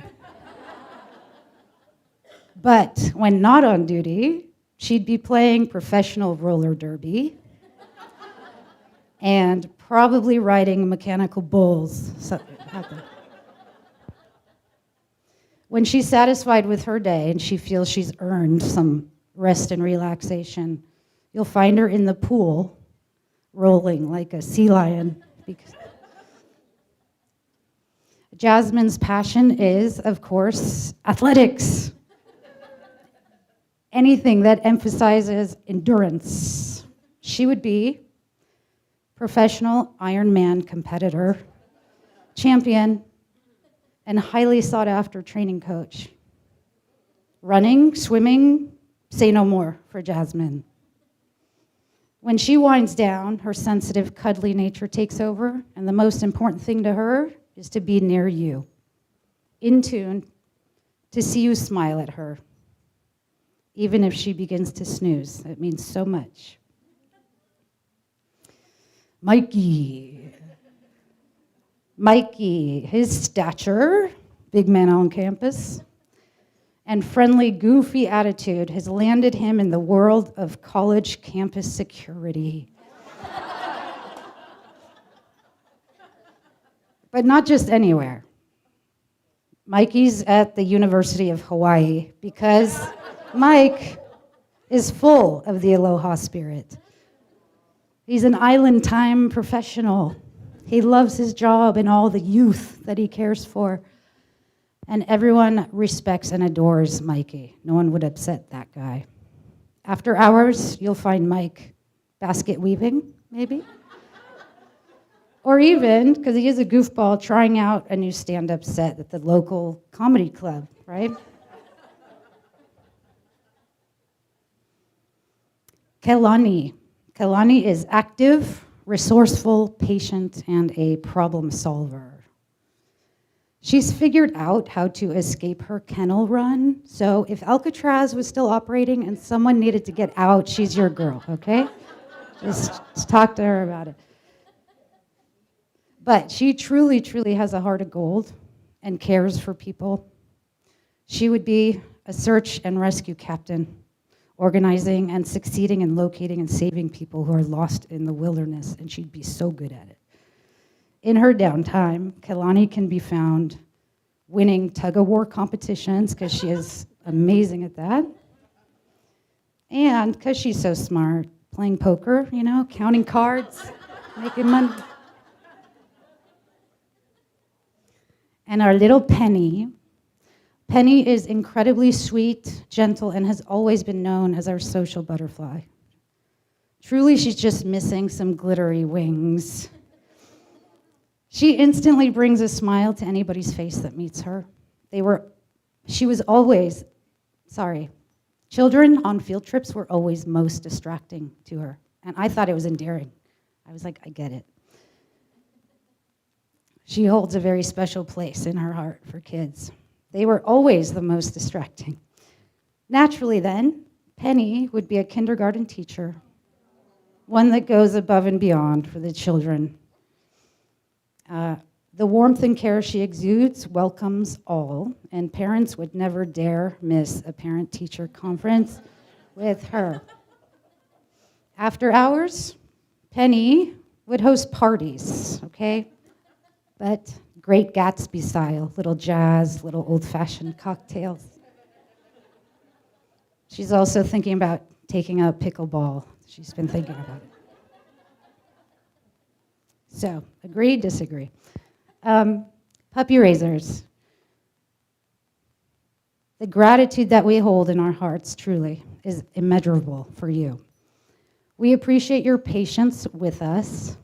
But when not on duty, she'd be playing professional roller derby and probably riding mechanical bulls. When she's satisfied with her day and she feels she's earned some rest and relaxation, you'll find her in the pool rolling like a sea lion. Jasmine's passion is, of course, athletics. Anything that emphasizes endurance. She would be professional Ironman competitor, champion, and highly sought after training coach. Running, swimming, say no more for Jasmine. When she winds down, her sensitive, cuddly nature takes over, and the most important thing to her is to be near you, in tune, to see you smile at her. Even if she begins to snooze, it means so much. Mikey, his stature, big man on campus, and friendly, goofy attitude has landed him in the world of college campus security. But not just anywhere. Mikey's at the University of Hawaii because Mike is full of the aloha spirit. He's an island time professional, He loves his job and all the youth that he cares for. And everyone respects and adores Mikey. No one would upset that guy. After hours, you'll find Mike basket weaving, maybe. Or even, because he is a goofball, trying out a new stand-up set at the local comedy club, right? Kelani. Kelani is active, resourceful, patient, and a problem solver. She's figured out how to escape her kennel run. So if Alcatraz was still operating and someone needed to get out, she's your girl, okay? Just talk to her about it. But she truly, truly has a heart of gold and cares for people. She would be a search and rescue captain, organizing and succeeding in locating and saving people who are lost in the wilderness, and she'd be so good at it. In her downtime, Kelani can be found winning tug-of-war competitions, because she is amazing at that. And because she's so smart, playing poker, counting cards, making money. And our little Penny. Penny is incredibly sweet, gentle, and has always been known as our social butterfly. Truly, she's just missing some glittery wings. She instantly brings a smile to anybody's face that meets her. Children on field trips were always most distracting to her. And I thought it was endearing. I was like, I get it. She holds a very special place in her heart for kids. They were always the most distracting. Naturally then, Penny would be a kindergarten teacher, one that goes above and beyond for the children. The warmth and care she exudes welcomes all, and parents would never dare miss a parent-teacher conference with her. After hours, Penny would host parties, okay? But Great Gatsby style, little jazz, little old-fashioned cocktails. She's also thinking about taking up pickleball. She's been thinking about it. So, agree, disagree. Puppy raisers. The gratitude that we hold in our hearts, truly, is immeasurable for you. We appreciate your patience with us.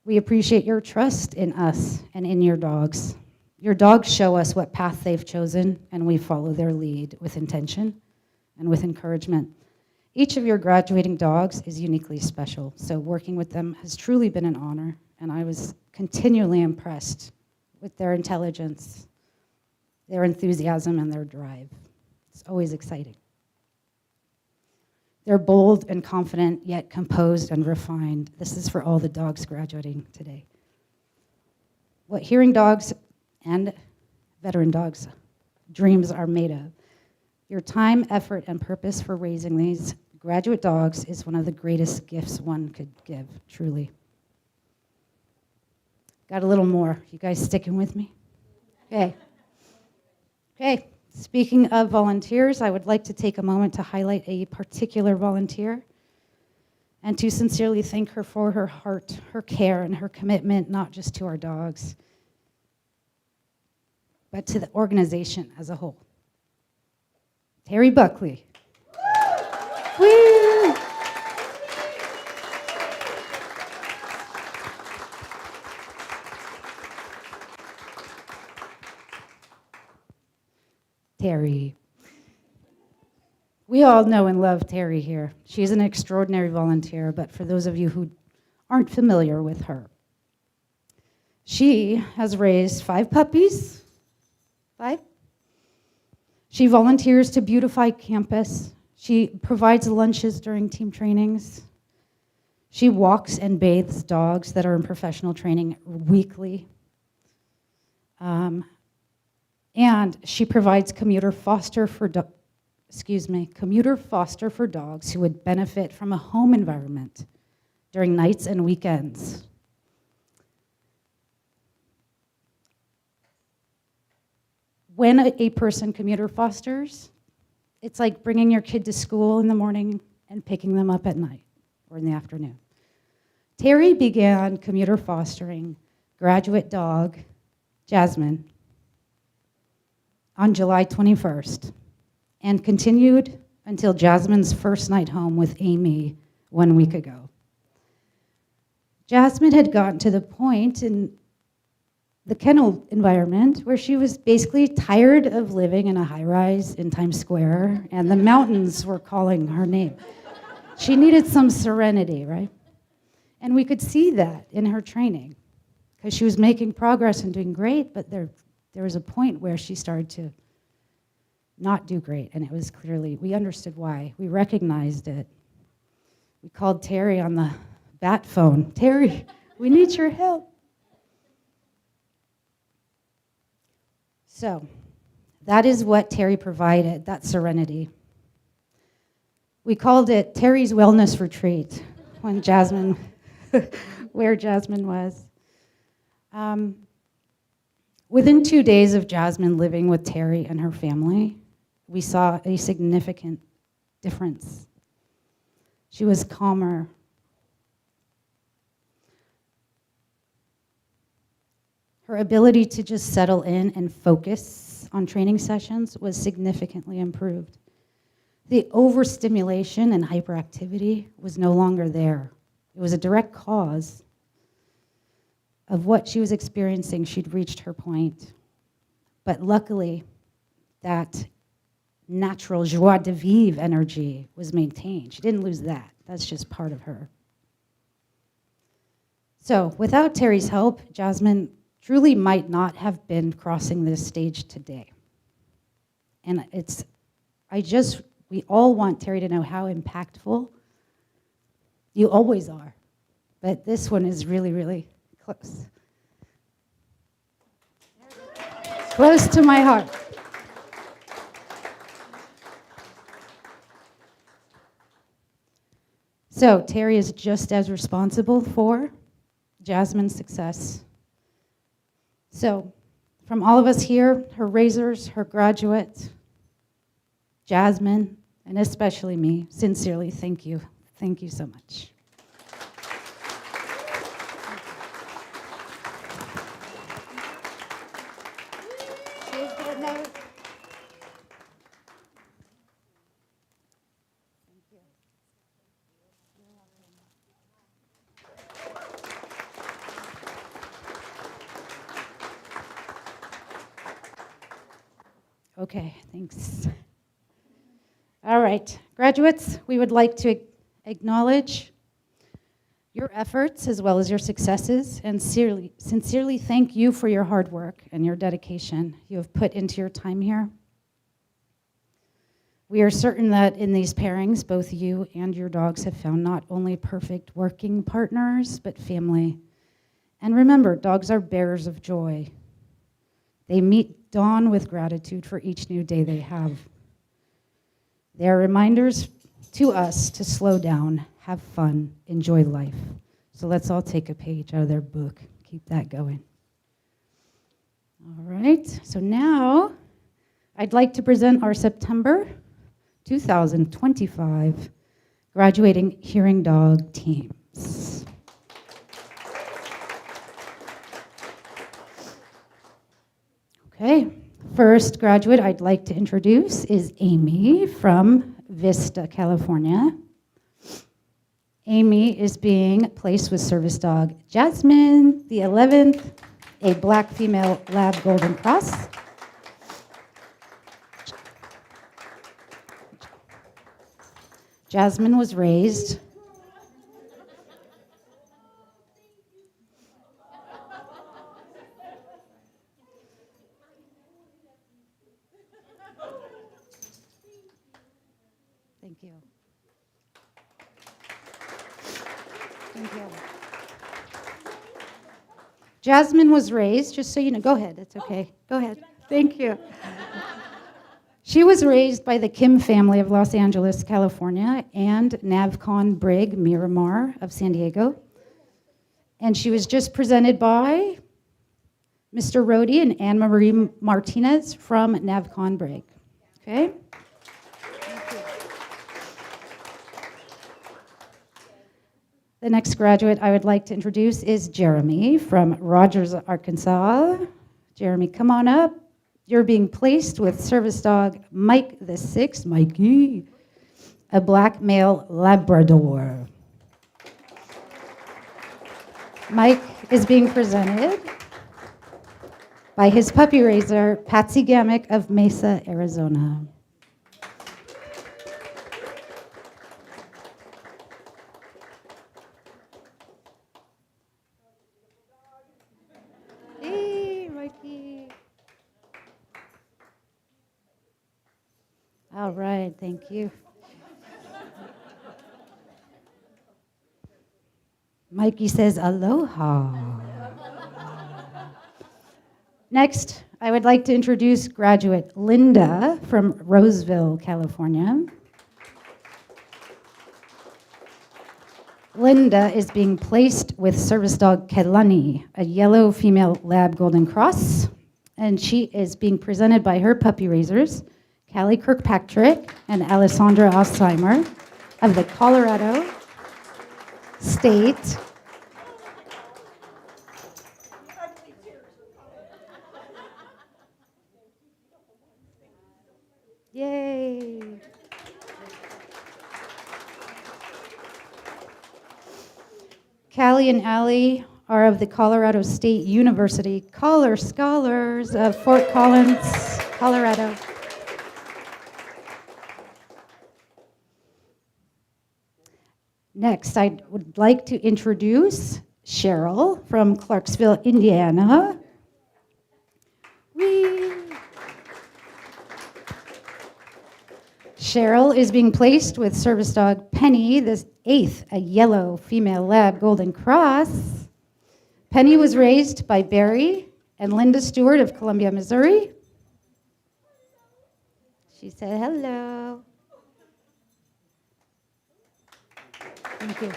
We appreciate your trust in us and in your dogs. Your dogs show us what path they've chosen, and we follow their lead with intention and with encouragement. Each of your graduating dogs is uniquely special, so working with them has truly been an honor, and I was continually impressed with their intelligence, their enthusiasm, and their drive. It's always exciting. They're bold and confident, yet composed and refined. This is for all the dogs graduating today. What hearing dogs and veteran dogs' dreams are made of. Your time, effort, and purpose for raising these graduate dogs is one of the greatest gifts one could give, truly. Got a little more. You guys sticking with me? Okay. Speaking of volunteers, I would like to take a moment to highlight a particular volunteer and to sincerely thank her for her heart, her care, and her commitment, not just to our dogs, but to the organization as a whole. Terry Buckley. Woo! Terry. We all know and love Terry here. She's an extraordinary volunteer, but for those of you who aren't familiar with her, she has raised 5 puppies. 5? She volunteers to beautify campus. She provides lunches during team trainings. She walks and bathes dogs that are in professional training weekly. And she provides commuter foster for dogs who would benefit from a home environment during nights and weekends. When a person commuter fosters, it's like bringing your kid to school in the morning and picking them up at night or in the afternoon. Terry began commuter fostering graduate dog Jasmine on July 21st and continued until Jasmine's first night home with Amy 1 week ago. Jasmine had gotten to the point in the kennel environment where she was basically tired of living in a high-rise in Times Square and the mountains were calling her name. She needed some serenity, right? And we could see that in her training because she was making progress and doing great, but there was a point where she started to not do great, and it was clearly, we understood why. We recognized it. We called Terry on the bat phone. Terry, we need your help. So that is what Terry provided, that serenity. We called it Terry's Wellness Retreat when Jasmine, where Jasmine was. Within 2 days of Jasmine living with Terry and her family, we saw a significant difference. She was calmer. Her ability to just settle in and focus on training sessions was significantly improved. The overstimulation and hyperactivity was no longer there. It was a direct cause of what she was experiencing. She'd reached her point. But luckily, that natural joie de vivre energy was maintained. She didn't lose that. That's just part of her. So without Terry's help, Jasmine truly might not have been crossing this stage today. And we all want Terry to know how impactful you always are. But this one is really, really close. Close to my heart. So Terry is just as responsible for Jasmine's success. So from all of us here, her raisers, her graduates, Jasmine, and especially me, sincerely, thank you. Thank you so much. Okay, thanks. All right, graduates, we would like to acknowledge your efforts as well as your successes and sincerely thank you for your hard work and your dedication you have put into your time here. We are certain that in these pairings, both you and your dogs have found not only perfect working partners, but family. And remember, dogs are bearers of joy. They meet dawn with gratitude for each new day they have. They are reminders to us to slow down, have fun, enjoy life. So let's all take a page out of their book. Keep that going. All right, so now I'd like to present our September 2025 graduating hearing dog teams. Okay, first graduate I'd like to introduce is Amy from Vista, California. Amy is being placed with service dog Jasmine, the 11th, a black female lab golden cross. Jasmine was raised Thank you. Thank you. Jasmine was raised, just so you know, go ahead, it's okay. Go ahead. Thank you. She was raised by the Kim family of Los Angeles, California, and Navcon Brig Miramar of San Diego. And she was just presented by Mr. Rohde and Anne-Marie Martinez from Navcon Brig. Okay? The next graduate I would like to introduce is Jeremy from Rogers, Arkansas. Jeremy, come on up. You're being placed with service dog Mike the Sixth, Mikey, a black male Labrador. Mike is being presented by his puppy raiser, Patsy Gamick of Mesa, Arizona. Hey, Mikey. All right, thank you. Mikey says aloha. Next, I would like to introduce graduate Linda from Roseville, California. Linda is being placed with service dog Kelani, a yellow female lab golden cross, and she is being presented by her puppy raisers, Callie Kirkpatrick and Alessandra Alzheimer of the Colorado State Yay! Callie and Allie are of the Colorado State University Collar Scholars of Fort Collins, Colorado. Next, I would like to introduce Cheryl from Clarksville, Indiana. Whee! Cheryl is being placed with service dog Penny, the 8th, a yellow female lab golden cross. Penny was raised by Barry and Linda Stewart of Columbia, Missouri. She said hello. Thank you.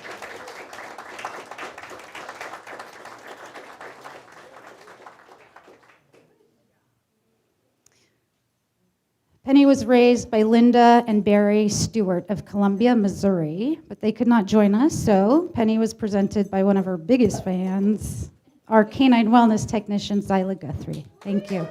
Penny was raised by Linda and Barry Stewart of Columbia, Missouri, but they could not join us, so Penny was presented by one of her biggest fans, our canine wellness technician, Zyla Guthrie. Thank you.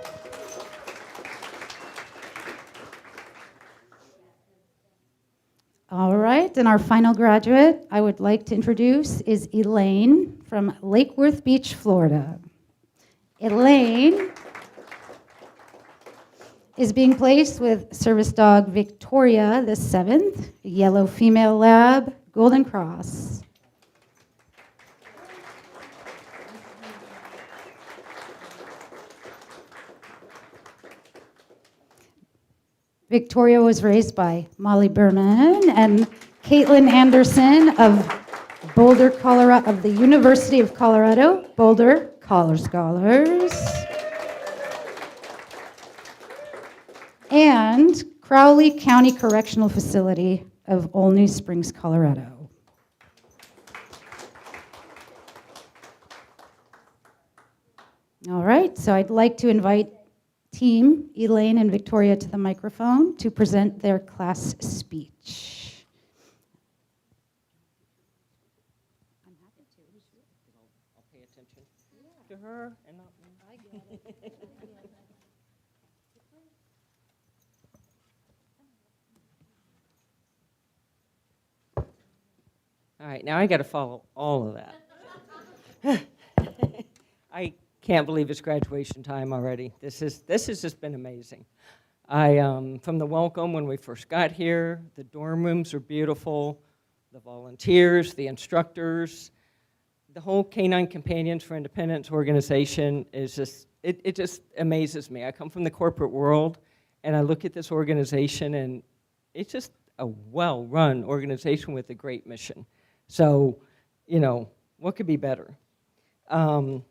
All right, and our final graduate I would like to introduce is Elaine from Lake Worth Beach, Florida. Elaine is being placed with service dog Victoria, the 7th, a yellow female lab, golden cross. Victoria was raised by Molly Berman and Caitlin Anderson of Boulder, Colorado, of the University of Colorado, Boulder Collar Scholars. And Crowley County Correctional Facility of Olney Springs, Colorado. All right, so I'd like to invite team Elaine and Victoria to the microphone to present their class speech. I'm happy to. I'll pay attention to her and not me. I get it. All right, now I got to follow all of that. I can't believe it's graduation time already. This has just been amazing. From the welcome when we first got here, the dorm rooms are beautiful, the volunteers, the instructors, the whole Canine Companions for Independence organization is just, it just amazes me. I come from the corporate world, and I look at this organization, and it's just a well-run organization with a great mission. So, you know, what could be better? And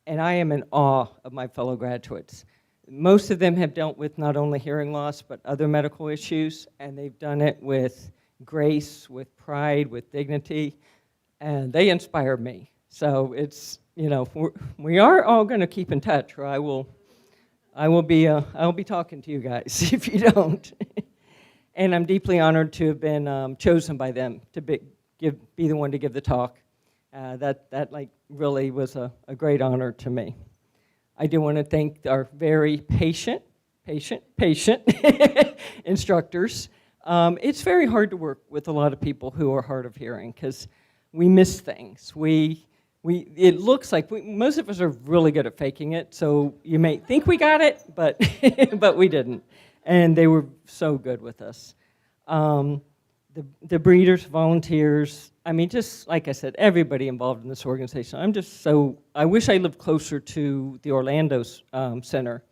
I am in awe of my fellow graduates. Most of them have dealt with not only hearing loss, but other medical issues, and they've done it with grace, with pride, with dignity, and they inspire me. So it's, you know, we are all going to keep in touch, or I'll be talking to you guys if you don't. And I'm deeply honored to have been chosen by them to be the one to give the talk. That like really was a great honor to me. I do want to thank our very patient instructors. It's very hard to work with a lot of people who are hard of hearing because we miss things. It looks like most of us are really good at faking it, so you may think we got it, but but we didn't. And they were so good with us. The breeders, volunteers, I mean, just like I said, everybody involved in this organization. I wish I lived closer to the Orlando Center,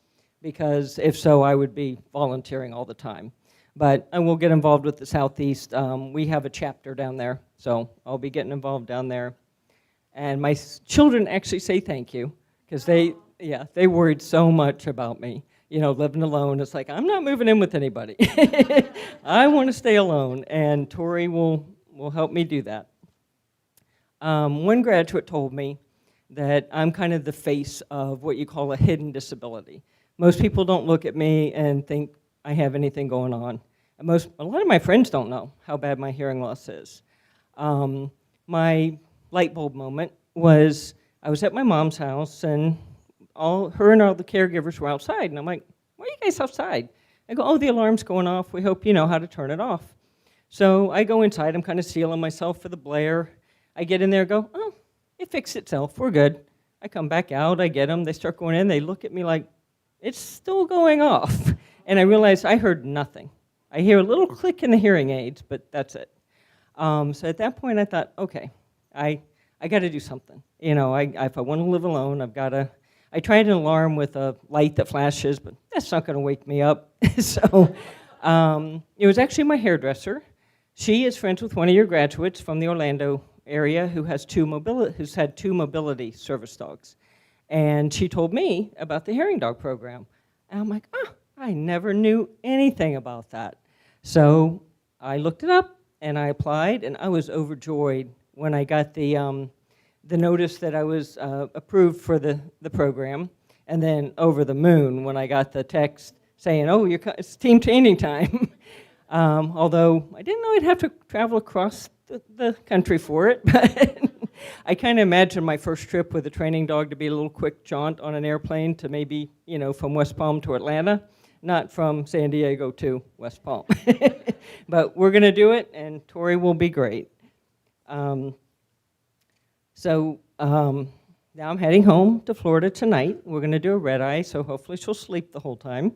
because if so, I would be volunteering all the time. But I will get involved with the Southeast. We have a chapter down there, so I'll be getting involved down there. And my children actually say thank you, because they worried so much about me. You know, living alone, it's like, I'm not moving in with anybody. I want to stay alone, and Tori will help me do that. One graduate told me that I'm kind of the face of what you call a hidden disability. Most people don't look at me and think I have anything going on. And a lot of my friends don't know how bad my hearing loss is. My light bulb moment was I was at my mom's house, and her and all the caregivers were outside, and I'm like, why are you guys outside? I go, oh, the alarm's going off. We hope you know how to turn it off. So I go inside. I'm kind of sealing myself for the blare. I get in there and go, oh, it fixed itself. We're good. I come back out. I get them. They start going in. They look at me like, it's still going off. And I realized I heard nothing. I hear a little click in the hearing aids, but that's it. So at that point, I thought, okay, I got to do something. You know, if I want to live alone, I've got to. I tried an alarm with a light that flashes, but that's not going to wake me up. So it was actually my hairdresser. She is friends with one of your graduates from the Orlando area who's had two mobility service dogs. And she told me about the hearing dog program. And I'm like, oh, I never knew anything about that. So I looked it up, and I applied, and I was overjoyed when I got the notice that I was approved for the program, and then over the moon when I got the text saying, oh, it's team training time. Although I didn't know I'd have to travel across the country for it, but I kind of imagined my first trip with a training dog to be a little quick jaunt on an airplane to maybe, from West Palm to Atlanta, not from San Diego to West Palm. But we're going to do it, and Tori will be great. So now I'm heading home to Florida tonight. We're going to do a red eye, so hopefully she'll sleep the whole time.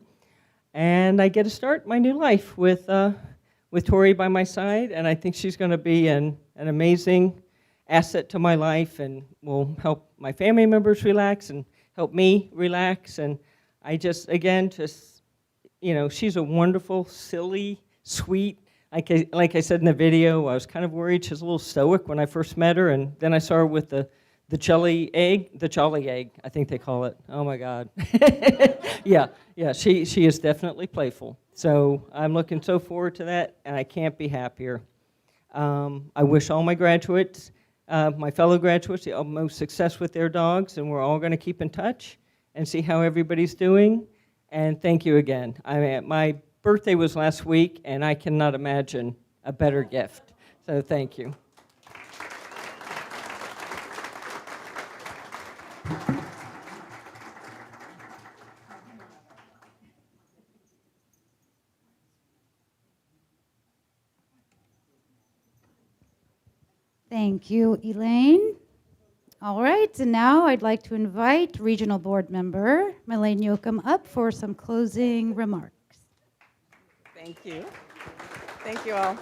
And I get to start my new life with Tori by my side, and I think she's going to be an amazing asset to my life and will help my family members relax and help me relax. And I just she's a wonderful, silly, sweet. Like I said in the video, I was kind of worried. She's a little stoic when I first met her, and then I saw her with the jolly egg, I think they call it. Oh my God. Yeah, she is definitely playful. So I'm looking so forward to that, and I can't be happier. I wish all my graduates, my fellow graduates, the utmost success with their dogs, and we're all going to keep in touch and see how everybody's doing. And thank you again. My birthday was last week, and I cannot imagine a better gift. So thank you. Thank you, Elaine. All right, and now I'd like to invite Regional Board Member Elaine Yoakum up for some closing remarks. Thank you. Thank you all.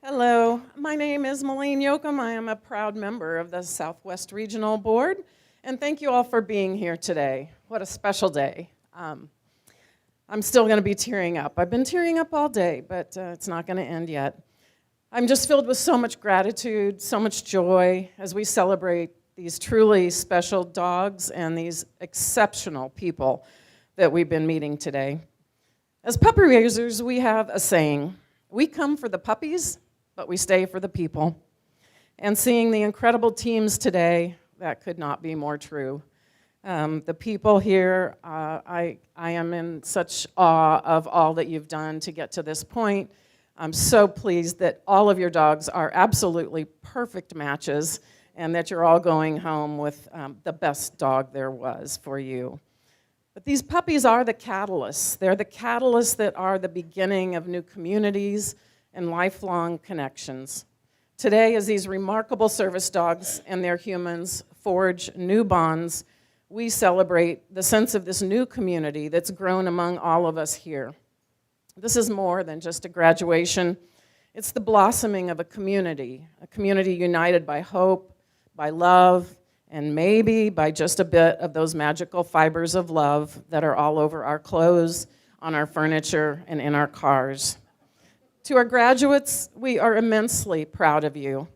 Hello, my name is Elaine Yoakum. I am a proud member of the Southwest Regional Board, and thank you all for being here today. What a special day. I'm still going to be tearing up. I've been tearing up all day, but it's not going to end yet. I'm just filled with so much gratitude, so much joy as we celebrate these truly special dogs and these exceptional people that we've been meeting today. As puppy raisers, we have a saying, we come for the puppies, but we stay for the people. And seeing the incredible teams today, that could not be more true. The people here, I am in such awe of all that you've done to get to this point. I'm so pleased that all of your dogs are absolutely perfect matches and that you're all going home with the best dog there was for you. But these puppies are the catalysts. They're the catalysts that are the beginning of new communities and lifelong connections. Today, as these remarkable service dogs and their humans forge new bonds, we celebrate the sense of this new community that's grown among all of us here. This is more than just a graduation. It's the blossoming of a community united by hope, by love, and maybe by just a bit of those magical fibers of love that are all over our clothes, on our furniture, and in our cars. To our graduates, we are immensely proud of you.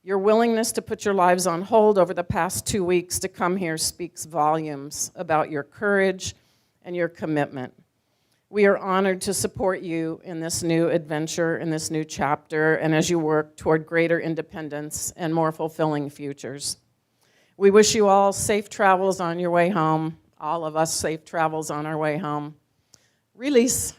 Your willingness to put your lives on hold over the past 2 weeks to come here speaks volumes about your courage and your commitment. We are honored to support you in this new adventure, in this new chapter, and as you work toward greater independence and more fulfilling futures. We wish you all safe travels on your way home, all of us safe travels on our way home. Release.